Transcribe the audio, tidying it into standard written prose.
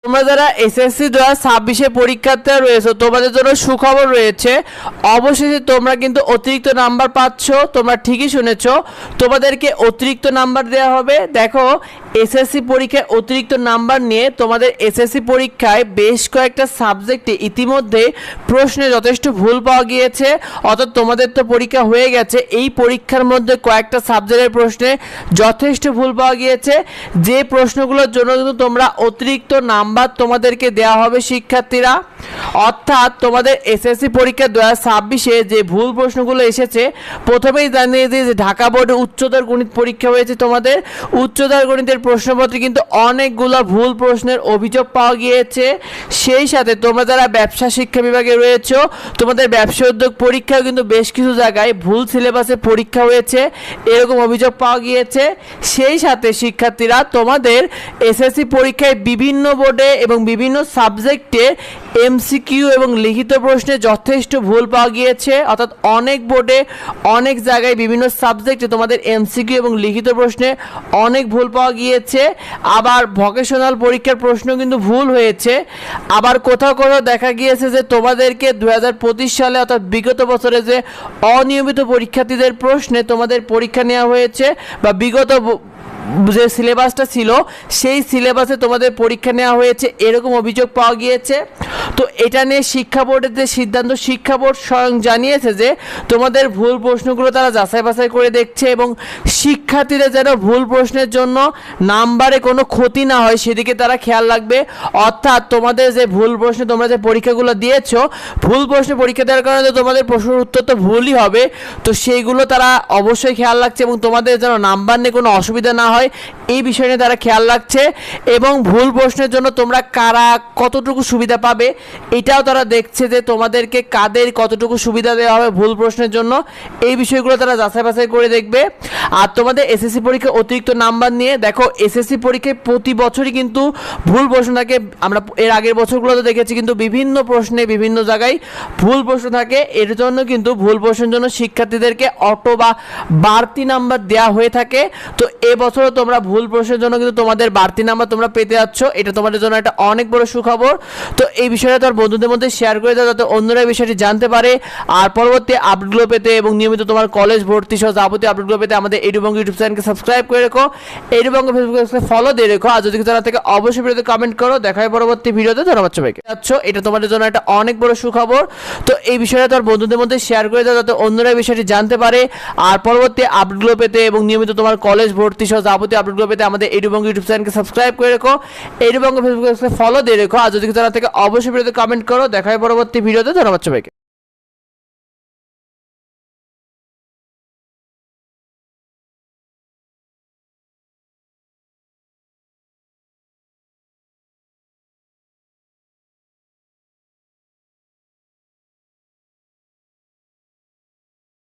তোমরা যারা এসএসসি 2026 পরীক্ষার্থী রয়েছে তোমাদের জন্য সুখবর রয়েছে। অবশেষে তোমরা কিন্তু অতিরিক্ত নাম্বার পাচ্ছ। তোমরা ঠিকই শুনেছো, তোমাদেরকে অতিরিক্ত নাম্বার দেওয়া হবে। দেখো, এসএসসি পরীক্ষায় অতিরিক্ত নাম্বার নিয়ে তোমাদের এসএসসি পরীক্ষায় বেশ কয়েকটা সাবজেক্টে ইতিমধ্যে প্রশ্নে যথেষ্ট ভুল পাওয়া গিয়েছে। অর্থাৎ তোমাদের তো পরীক্ষা হয়ে গেছে, এই পরীক্ষার মধ্যে কয়েকটা সাবজেক্টের প্রশ্নে যথেষ্ট ভুল পাওয়া গিয়েছে, যে প্রশ্নগুলোর জন্য কিন্তু তোমরা অতিরিক্ত নাম্বার তোমাদেরকে দেওয়া হবে শিক্ষার্থীরা। অর্থাৎ তোমাদের এসএসসি পরীক্ষা 2026-এ যে ভুল প্রশ্নগুলো এসেছে, প্রথমেই জানিয়ে দিই যে ঢাকা বোর্ডে উচ্চতর গণিত পরীক্ষা হয়েছে। তোমাদের উচ্চতর গণিতের প্রশ্নপত্রে কিন্তু অনেকগুলো ভুল প্রশ্নের অভিযোগ পাওয়া গিয়েছে। সেই সাথে তোমরা যারা ব্যবসা শিক্ষা বিভাগে রয়েছে, তোমাদের ব্যবসা উদ্যোগ পরীক্ষাও কিন্তু বেশ কিছু জায়গায় ভুল সিলেবাসে পরীক্ষা হয়েছে, এরকম অভিযোগ পাওয়া গিয়েছে। সেই সাথে শিক্ষার্থীরা তোমাদের এসএসসি পরীক্ষায় বিভিন্ন বোর্ডে এবং বিভিন্ন সাবজেক্টে এমসিকিউ এবং লিখিত প্রশ্নে যথেষ্ট ভুল পাওয়া গিয়েছে। অর্থাৎ অনেক বোর্ডে অনেক জায়গায় বিভিন্ন সাবজেক্টে তোমাদের এমসিকিউ এবং লিখিত প্রশ্নে অনেক ভুল পাওয়া গিয়েছে। আবার ভোকেশনাল পরীক্ষার প্রশ্ন কিন্তু ভুল হয়েছে। আবার কোথাও কোথাও দেখা গিয়েছে যে তোমাদেরকে 2025 সালে অর্থাৎ বিগত বছরে যে অনিয়মিত পরীক্ষার্থীদের প্রশ্নে তোমাদের পরীক্ষা নেওয়া হয়েছে, বা বিগত যে সিলেবাসটা ছিল সেই সিলেবাসে তোমাদের পরীক্ষা নেওয়া হয়েছে, এরকম অভিযোগ পাওয়া গিয়েছে। তো এটা নিয়ে শিক্ষা বোর্ডের যে সিদ্ধান্ত, শিক্ষা বোর্ড স্বয়ং জানিয়েছে যে তোমাদের ভুল প্রশ্নগুলো তারা যাচাই বাছাই করে দেখছে, এবং শিক্ষার্থীদের যেন ভুল প্রশ্নের জন্য নাম্বারে কোনো ক্ষতি না হয় সেদিকে তারা খেয়াল রাখবে। অর্থাৎ তোমাদের যে ভুল প্রশ্নে তোমরা যে পরীক্ষাগুলো দিয়েছো, ভুল প্রশ্নে পরীক্ষা দেওয়ার কারণে তো তোমাদের প্রশ্নের উত্তর তো ভুলই হবে, তো সেইগুলো তারা অবশ্যই খেয়াল রাখছে, এবং তোমাদের যেন নাম্বার নিয়ে কোনো অসুবিধা না হয় এই বিষয় নিয়ে তারা খেয়াল রাখছে। এবং ভুল প্রশ্নের জন্য তোমরা কারা কতটুকু সুবিধা পাবে এটাও তারা দেখছে, যে তোমাদেরকে কাদের কতটুকু সুবিধা দেওয়া হবে ভুল প্রশ্নের জন্য, এই বিষয়গুলো তারা যাচাই বাছাই করে দেখবে। আর তোমাদের এসএসসি পরীক্ষা অতিরিক্ত নাম্বার নিয়ে, দেখো এসএসসি পরীক্ষায় প্রতি বছরই কিন্তু ভুল প্রশ্ন থাকে। আমরা এর আগের বছরগুলোতে দেখেছি কিন্তু বিভিন্ন প্রশ্নে বিভিন্ন জায়গায় ভুল প্রশ্ন থাকে। এর জন্য কিন্তু ভুল প্রশ্নের জন্য শিক্ষার্থীদেরকে অটো বা বাড়তি নাম্বার দেওয়া হয়ে থাকে। তো এবছর তোমরা ভুল প্রশ্নের জন্য কিন্তু তোমাদের বাড়তি নাম্বার তোমরা পেতে যাচ্ছ, এটা তোমাদের জন্য একটা অনেক বড় সুখবর। তো এই বিষয়টা তোমার বন্ধুদের মধ্যে শেয়ার করে দাও, যাতে অন্যরা এই বিষয়টি জানতে পারে। আর পরবর্তী আপডেটগুলো পেতে এবং নিয়মিত তোমার কলেজ ভর্তি সহ যাবতীয় আপডেটগুলো পেতে আমাদের এডুবঙ্গ ইউটিউব চ্যানেলকে সাবস্ক্রাইব করে রেখো, এডুবঙ্গ ফেসবুক পেজকে ফলো দিয়ে রেখো। আর যদি কিছু জানা থেকে অবশ্যই ভিডিওতে কমেন্ট করো। দেখা হয় পরবর্তী ভিডিওতে। ধন্যবাদ সবাইকে। এটা তোমাদের জন্য একটা অনেক বড় সুখবর। তো এই বিষয়টা তোমার বন্ধুদের মধ্যে শেয়ার করে দাও, যাতে অন্যরা এই বিষয়টি জানতে পারে। আর পরবর্তী আপডেটগুলো পেতে এবং নিয়মিত তোমার কলেজ ভর্তি সহ যাবতীয় আপডেটগুলো পেতে আমাদের এডুবঙ্গ ইউটিউব চ্যানেলকে সাবস্ক্রাইব করে রেখো, এডুবঙ্গ ফেসবুক পেজকে ফলো দিয়ে রেখো। আর যদি কিছু জানা থেকে অবশ্যই ভিডিওতে কমেন্ট করো। দেখা হয় পরবর্তী ভিডিওতে। ধন্যবাদ সবাইকে।